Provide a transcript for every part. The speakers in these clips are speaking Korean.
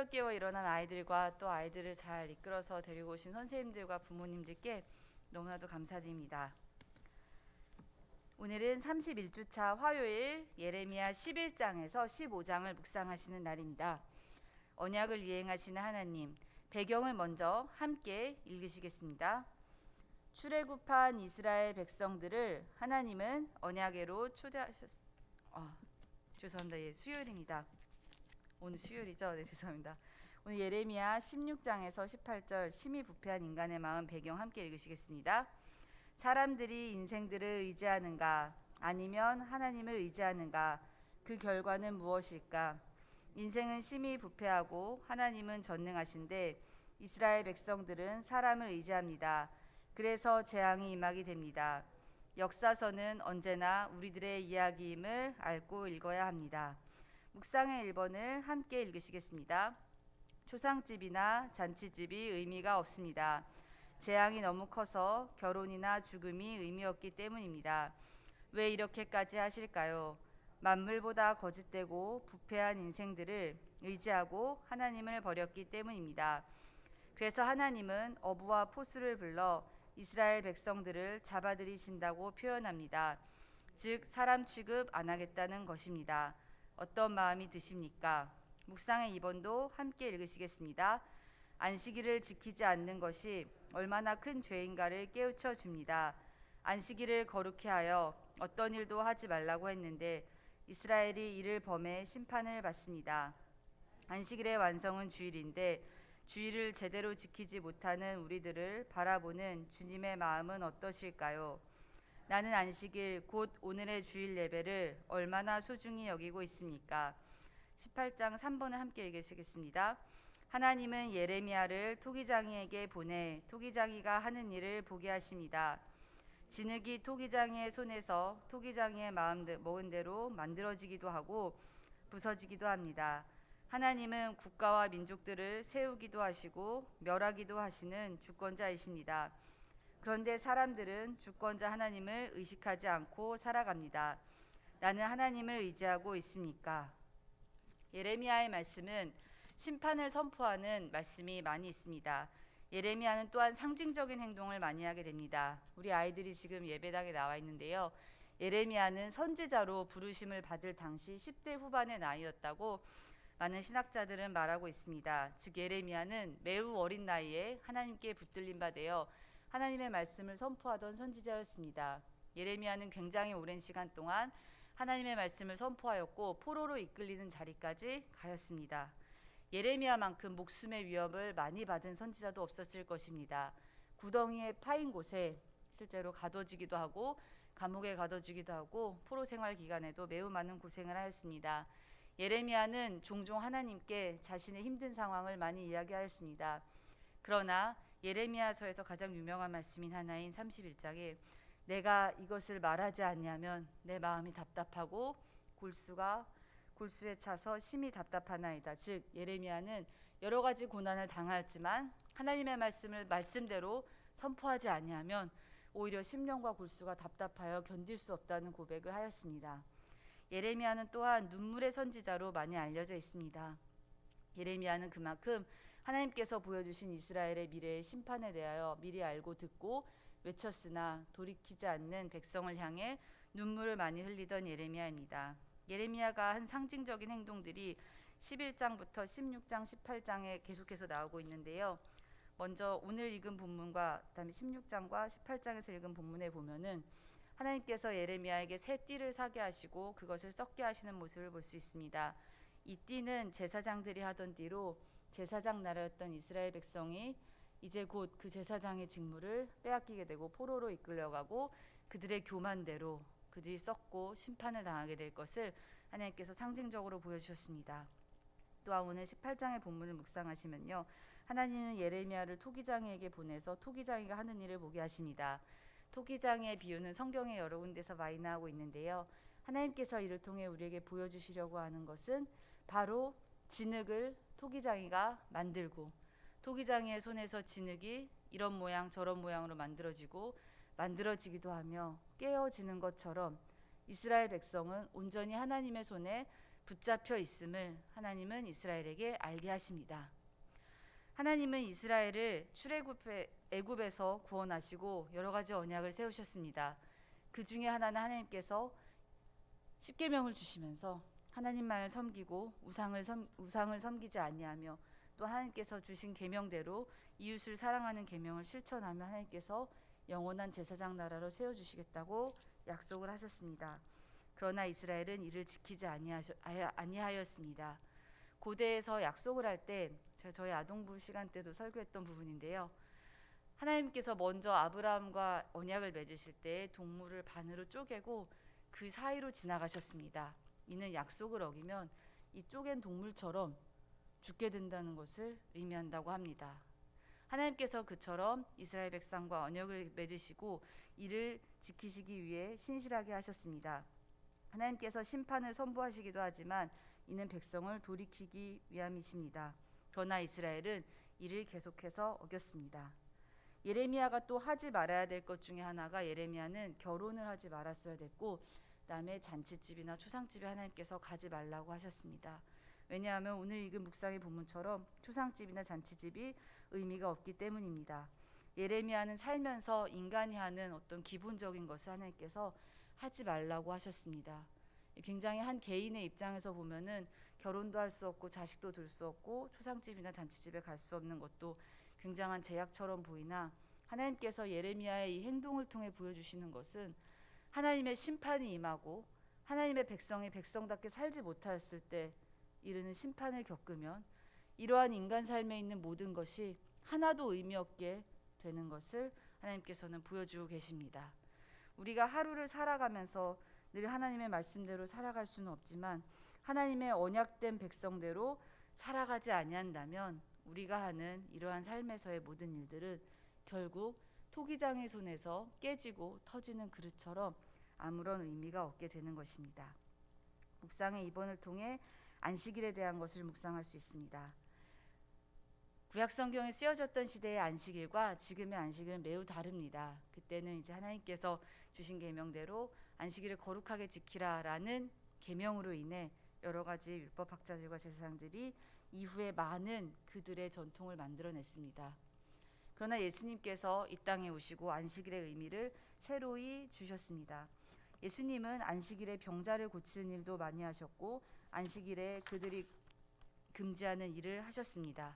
새벽 깨워 일어난 아이들과 또 아이들을 잘 이끌어서 데리고 오신 선생님들과 부모님들께 너무나도 감사드립니다. 오늘은 31주차 화요일 예레미야 11장에서 15장을 묵상하시는 날입니다. 언약을 이행하시는 하나님, 배경을 먼저 함께 읽으시겠습니다. 출애굽한 이스라엘 백성들을 하나님은 언약궤로 초대하셨습니다. 죄송합니다. 예, 수요일입니다. 오늘 수요일이죠? 네, 죄송합니다. 오늘 예레미야 16장에서 18절 심히 부패한 인간의 마음 배경 함께 읽으시겠습니다. 사람들이 인생들을 의지하는가 아니면 하나님을 의지하는가 그 결과는 무엇일까? 인생은 심히 부패하고 하나님은 전능하신데 이스라엘 백성들은 사람을 의지합니다. 그래서 재앙이 임하게 됩니다. 역사서는 언제나 우리들의 이야기임을 알고 읽어야 합니다. 묵상의 1번을 함께 읽으시겠습니다. 초상집이나 잔치집이 의미가 없습니다. 재앙이 너무 커서 결혼이나 죽음이 의미 없기 때문입니다. 왜 이렇게까지 하실까요? 만물보다 거짓되고 부패한 인생들을 의지하고 하나님을 버렸기 때문입니다. 그래서 하나님은 어부와 포수를 불러 이스라엘 백성들을 잡아들이신다고 표현합니다. 즉 사람 취급 안 하겠다는 것입니다. 어떤 마음이 드십니까? 묵상의 2번도 함께 읽으시겠습니다. 안식일을 지키지 않는 것이 얼마나 큰 죄인가를 깨우쳐 줍니다. 안식일을 거룩히 하여 어떤 일도 하지 말라고 했는데 이스라엘이 이를 범해 심판을 받습니다. 안식일의 완성은 주일인데 주일을 제대로 지키지 못하는 우리들을 바라보는 주님의 마음은 어떠실까요? 나는 안식일 곧 오늘의 주일 예배를 얼마나 소중히 여기고 있습니까? 18장 3번을 함께 읽으시겠습니다. 하나님은 예레미야를 토기장이에게 보내 토기장이가 하는 일을 보게 하십니다. 진흙이 토기장이의 손에서 토기장이의 마음 먹은 대로 만들어지기도 하고 부서지기도 합니다. 하나님은 국가와 민족들을 세우기도 하시고 멸하기도 하시는 주권자이십니다. 그런데 사람들은 주권자 하나님을 의식하지 않고 살아갑니다. 나는 하나님을 의지하고 있습니까? 예레미야의 말씀은 심판을 선포하는 말씀이 많이 있습니다. 예레미야는 또한 상징적인 행동을 많이 하게 됩니다. 우리 아이들이 지금 예배당에 나와 있는데요. 예레미야는 선지자로 부르심을 받을 당시 10대 후반의 나이였다고 많은 신학자들은 말하고 있습니다. 즉 예레미야는 매우 어린 나이에 하나님께 붙들린 바 되어 하나님의 말씀을 선포하던 선지자였습니다. 예레미야는 굉장히 오랜 시간 동안 하나님의 말씀을 선포하였고 포로로 이끌리는 자리까지 가였습니다. 예레미야만큼 목숨의 위협을 많이 받은 선지자도 없었을 것입니다. 구덩이에 파인 곳에 실제로 가둬지기도 하고 감옥에 가둬지기도 하고 포로 생활 기간에도 매우 많은 고생을 하였습니다. 예레미야는 종종 하나님께 자신의 힘든 상황을 많이 이야기하였습니다. 그러나 예레미야서에서 가장 유명한 말씀인 하나인 31장에 내가 이것을 말하지 아니하면 내 마음이 답답하고 골수에 차서 심히 답답하나이다. 즉 예레미야는 여러 가지 고난을 당하였지만 하나님의 말씀을 말씀대로 선포하지 아니하면 오히려 심령과 골수가 답답하여 견딜 수 없다는 고백을 하였습니다. 예레미야는 또한 눈물의 선지자로 많이 알려져 있습니다. 예레미야는 그만큼 하나님께서 보여주신 이스라엘의 미래의 심판에 대하여 미리 알고 듣고 외쳤으나 돌이키지 않는 백성을 향해 눈물을 많이 흘리던 예레미야입니다. 예레미야가 한 상징적인 행동들이 11장부터 16장, 18장에 계속해서 나오고 있는데요. 먼저 오늘 읽은 본문과 그다음에 16장과 18장에서 읽은 본문에 보면은 하나님께서 예레미야에게 새 띠를 사게 하시고 그것을 썩게 하시는 모습을 볼 수 있습니다. 이 띠는 제사장들이 하던 띠로 제사장 나라였던 이스라엘 백성이 이제 곧 그 제사장의 직무를 빼앗기게 되고 포로로 이끌려가고 그들의 교만대로 그들이 썩고 심판을 당하게 될 것을 하나님께서 상징적으로 보여주셨습니다. 또한 오늘 18장의 본문을 묵상하시면요. 하나님은 예레미야를 토기장이에게 보내서 토기장이가 하는 일을 보게 하십니다. 토기장이의 비유는 성경에 여러 군데서 많이 나오고 있는데요. 하나님께서 이를 통해 우리에게 보여주시려고 하는 것은 바로 진흙을 토기장이가 만들고 토기장이의 손에서 진흙이 이런 모양 저런 모양으로 만들어지기도 하며 깨어지는 것처럼 이스라엘 백성은 온전히 하나님의 손에 붙잡혀 있음을 하나님은 이스라엘에게 알게 하십니다. 하나님은 이스라엘을 애굽에서 구원하시고 여러 가지 언약을 세우셨습니다. 그 중에 하나는 하나님께서 십계명을 주시면서 하나님만을 섬기고 우상을 섬기지 아니하며 또 하나님께서 주신 계명대로 이웃을 사랑하는 계명을 실천하며 하나님께서 영원한 제사장 나라로 세워주시겠다고 약속을 하셨습니다. 그러나 이스라엘은 이를 지키지 아니하였습니다. 고대에서 약속을 할 때 제가 저희 아동부 시간 때도 설교했던 부분인데요. 하나님께서 먼저 아브라함과 언약을 맺으실 때 동물을 반으로 쪼개고 그 사이로 지나가셨습니다. 이는 약속을 어기면 이 쪼갠 동물처럼 죽게 된다는 것을 의미한다고 합니다. 하나님께서 그처럼 이스라엘 백성과 언약을 맺으시고 이를 지키시기 위해 신실하게 하셨습니다. 하나님께서 심판을 선포하시기도 하지만 이는 백성을 돌이키기 위함이십니다. 그러나 이스라엘은 이를 계속해서 어겼습니다. 예레미야가 또 하지 말아야 될 것 중에 하나가 예레미야는 결혼을 하지 말았어야 됐고 그다음에 잔치집이나 초상집에 하나님께서 가지 말라고 하셨습니다. 왜냐하면 오늘 읽은 묵상의 본문처럼 초상집이나 잔치집이 의미가 없기 때문입니다. 예레미야는 살면서 인간이 하는 어떤 기본적인 것을 하나님께서 하지 말라고 하셨습니다. 굉장히 한 개인의 입장에서 보면은 결혼도 할 수 없고 자식도 둘 수 없고 초상집이나 잔치집에 갈 수 없는 것도 굉장한 제약처럼 보이나 하나님께서 예레미야의 이 행동을 통해 보여주시는 것은 하나님의 심판이 임하고 하나님의 백성이 백성답게 살지 못하였을 때 이르는 심판을 겪으면 이러한 인간 삶에 있는 모든 것이 하나도 의미 없게 되는 것을 하나님께서는 보여주고 계십니다. 우리가 하루를 살아가면서 늘 하나님의 말씀대로 살아갈 수는 없지만 하나님의 언약된 백성대로 살아가지 아니한다면 우리가 하는 이러한 삶에서의 모든 일들은 결국 토기장의 손에서 깨지고 터지는 그릇처럼 아무런 의미가 없게 되는 것입니다. 묵상의 2번을 통해 안식일에 대한 것을 묵상할 수 있습니다. 구약성경에 쓰여졌던 시대의 안식일과 지금의 안식일은 매우 다릅니다. 그때는 이제 하나님께서 주신 계명대로 안식일을 거룩하게 지키라라는 계명으로 인해 여러 가지 율법학자들과 제사장들이 이후에 많은 그들의 전통을 만들어냈습니다. 그러나 예수님께서 이 땅에 오시고 안식일의 의미를 새로이 주셨습니다. 예수님은 안식일에 병자를 고치는 일도 많이 하셨고 안식일에 그들이 금지하는 일을 하셨습니다.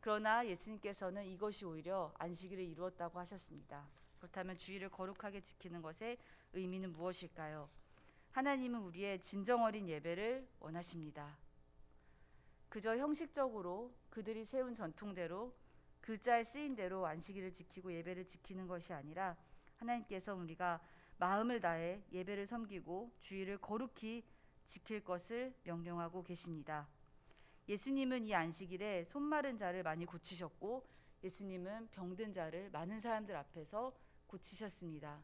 그러나 예수님께서는 이것이 오히려 안식일을 이루었다고 하셨습니다. 그렇다면 주일을 거룩하게 지키는 것의 의미는 무엇일까요? 하나님은 우리의 진정 어린 예배를 원하십니다. 그저 형식적으로 그들이 세운 전통대로 글자에 쓰인 대로 안식일을 지키고 예배를 지키는 것이 아니라 하나님께서 우리가 마음을 다해 예배를 섬기고 주일을 거룩히 지킬 것을 명령하고 계십니다. 예수님은 이 안식일에 손 마른 자를 많이 고치셨고 예수님은 병든 자를 많은 사람들 앞에서 고치셨습니다.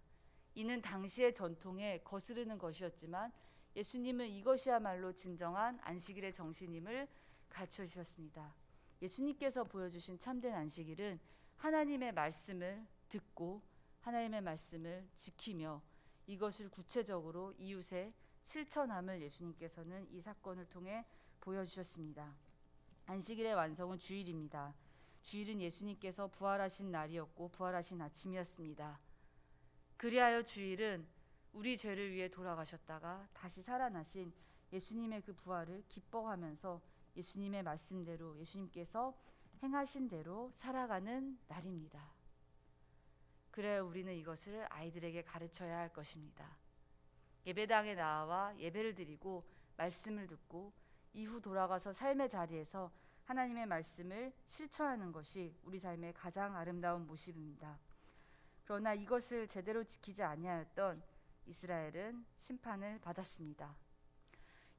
이는 당시의 전통에 거스르는 것이었지만 예수님은 이것이야말로 진정한 안식일의 정신임을 가르쳐 주셨습니다. 예수님께서 보여주신 참된 안식일은 하나님의 말씀을 듣고 하나님의 말씀을 지키며 이것을 구체적으로 이웃에 실천함을 예수님께서는 이 사건을 통해 보여주셨습니다. 안식일의 완성은 주일입니다. 주일은 예수님께서 부활하신 날이었고 부활하신 아침이었습니다. 그리하여 주일은 우리 죄를 위해 돌아가셨다가 다시 살아나신 예수님의 그 부활을 기뻐하면서 예수님의 말씀대로 예수님께서 행하신 대로 살아가는 날입니다. 그래야 우리는 이것을 아이들에게 가르쳐야 할 것입니다. 예배당에 나와 예배를 드리고 말씀을 듣고 이후 돌아가서 삶의 자리에서 하나님의 말씀을 실천하는 것이 우리 삶의 가장 아름다운 모습입니다. 그러나 이것을 제대로 지키지 아니하였던 이스라엘은 심판을 받았습니다.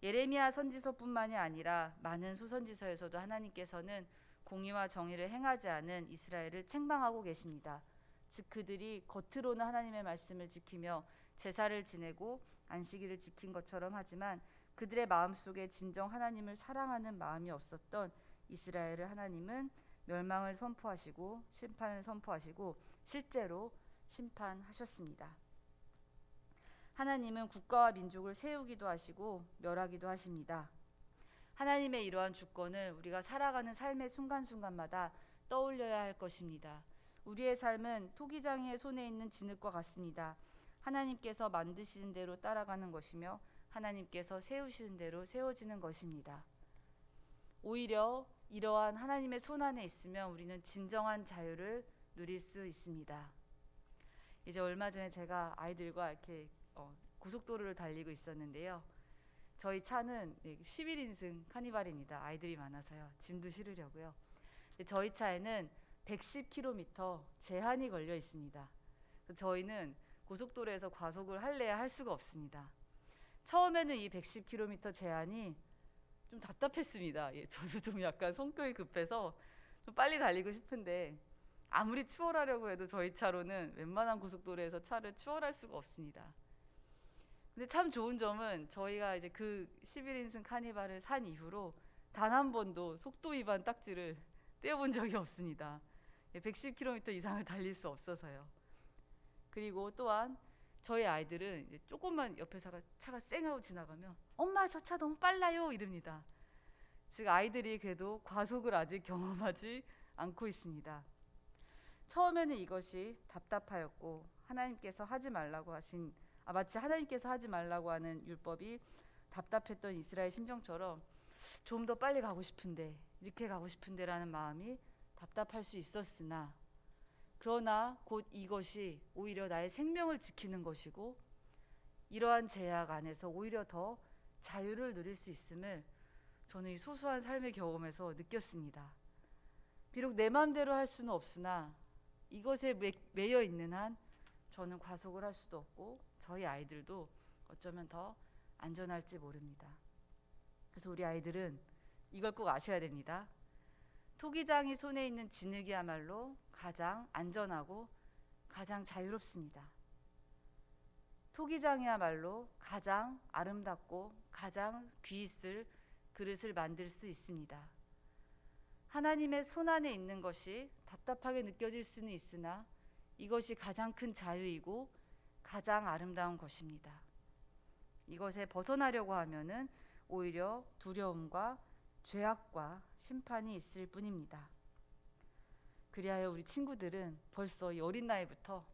예레미야 선지서뿐만이 아니라 많은 소선지서에서도 하나님께서는 공의와 정의를 행하지 않은 이스라엘을 책망하고 계십니다. 즉 그들이 겉으로는 하나님의 말씀을 지키며 제사를 지내고 안식일을 지킨 것처럼 하지만 그들의 마음속에 진정 하나님을 사랑하는 마음이 없었던 이스라엘을 하나님은 멸망을 선포하시고 심판을 선포하시고 실제로 심판하셨습니다. 하나님은 국가와 민족을 세우기도 하시고 멸하기도 하십니다. 하나님의 이러한 주권을 우리가 살아가는 삶의 순간순간마다 떠올려야 할 것입니다. 우리의 삶은 토기장이의 손에 있는 진흙과 같습니다. 하나님께서 만드시는 대로 따라가는 것이며 하나님께서 세우시는 대로 세워지는 것입니다. 오히려 이러한 하나님의 손 안에 있으면 우리는 진정한 자유를 누릴 수 있습니다. 이제 얼마 전에 제가 아이들과 이렇게 고속도로를 달리고 있었는데요. 저희 차는 11인승 카니발입니다. 아이들이 많아서요. 짐도 실으려고요. 저희 차에는 110km 제한이 걸려 있습니다. 저희는 고속도로에서 과속을 할래야 할 수가 없습니다. 처음에는 이 110km 제한이 좀 답답했습니다. 저도 좀 약간 성격이 급해서 좀 빨리 달리고 싶은데 아무리 추월하려고 해도 저희 차로는 웬만한 고속도로에서 차를 추월할 수가 없습니다. 근데 참 좋은 점은 저희가 이제 그 11인승 카니발을 산 이후로 단 한 번도 속도 위반 딱지를 떼어본 적이 없습니다. 110km 이상을 달릴 수 없어서요. 그리고 또한 저희 아이들은 이제 조금만 옆에 차가 쌩하고 지나가면 엄마 저 차 너무 빨라요 이럽니다. 즉 아이들이 그래도 과속을 아직 경험하지 않고 있습니다. 처음에는 이것이 답답하였고 하나님께서 하지 말라고 하신 마치 하나님께서 하지 말라고 하는 율법이 답답했던 이스라엘 심정처럼 좀 더 빨리 가고 싶은데 이렇게 가고 싶은데라는 마음이 답답할 수 있었으나 그러나 곧 이것이 오히려 나의 생명을 지키는 것이고 이러한 제약 안에서 오히려 더 자유를 누릴 수 있음을 저는 이 소소한 삶의 경험에서 느꼈습니다. 비록 내 마음대로 할 수는 없으나 이것에 매여 있는 한 저는 과속을 할 수도 없고 저희 아이들도 어쩌면 더 안전할지 모릅니다. 그래서 우리 아이들은 이걸 꼭 아셔야 됩니다. 토기장이 손에 있는 진흙이야말로 가장 안전하고 가장 자유롭습니다. 토기장이야말로 가장 아름답고 가장 귀 있을 그릇을 만들 수 있습니다. 하나님의 손 안에 있는 것이 답답하게 느껴질 수는 있으나 이것이 가장 큰 자유이고 가장 아름다운 것입니다. 이것에 벗어나려고 하면은 오히려 두려움과 죄악과 심판이 있을 뿐입니다. 그리하여 우리 친구들은 벌써 이 어린 나이부터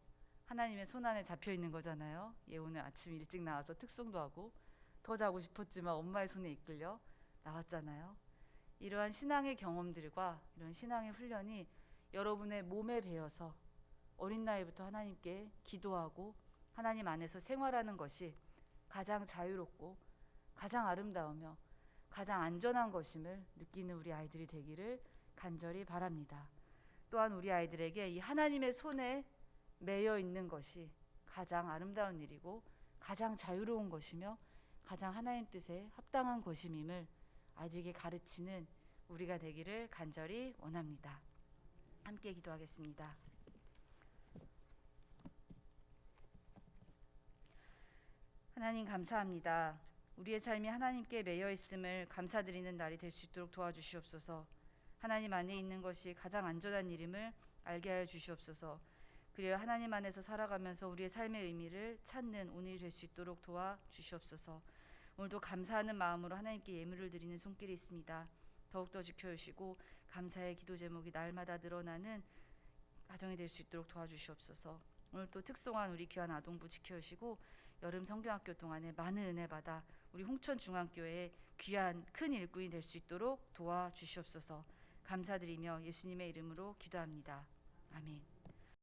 하나님의 손 안에 잡혀 있는 거잖아요. 오늘 아침 일찍 나와서 특송도 하고 더 자고 싶었지만 엄마의 손에 이끌려 나왔잖아요. 이러한 신앙의 경험들과 이런 신앙의 훈련이 여러분의 몸에 배어서 어린 나이부터 하나님께 기도하고 하나님 안에서 생활하는 것이 가장 자유롭고 가장 아름다우며 가장 안전한 것임을 느끼는 우리 아이들이 되기를 간절히 바랍니다. 또한 우리 아이들에게 이 하나님의 손에 매여 있는 것이 가장 아름다운 일이고 가장 자유로운 것이며 가장 하나님 뜻에 합당한 것임임을 아이들에게 가르치는 우리가 되기를 간절히 원합니다. 함께 기도하겠습니다. 하나님 감사합니다. 우리의 삶이 하나님께 매여 있음을 감사드리는 날이 될 수 있도록 도와주시옵소서. 하나님 안에 있는 것이 가장 안전한 일임을 알게 하여 주시옵소서. 그리하여 하나님 안에서 살아가면서 우리의 삶의 의미를 찾는 오늘이 될 수 있도록 도와주시옵소서. 오늘도 감사하는 마음으로 하나님께 예물을 드리는 손길이 있습니다. 더욱더 지켜주시고 감사의 기도 제목이 날마다 늘어나는 가정이 될 수 있도록 도와주시옵소서. 오늘 또 특송한 우리 귀한 아동부 지켜주시고 여름 성경학교 동안에 많은 은혜 받아 우리 홍천중앙교회의 귀한 큰 일꾼이 될 수 있도록 도와주시옵소서. 감사드리며 예수님의 이름으로 기도합니다. 아멘.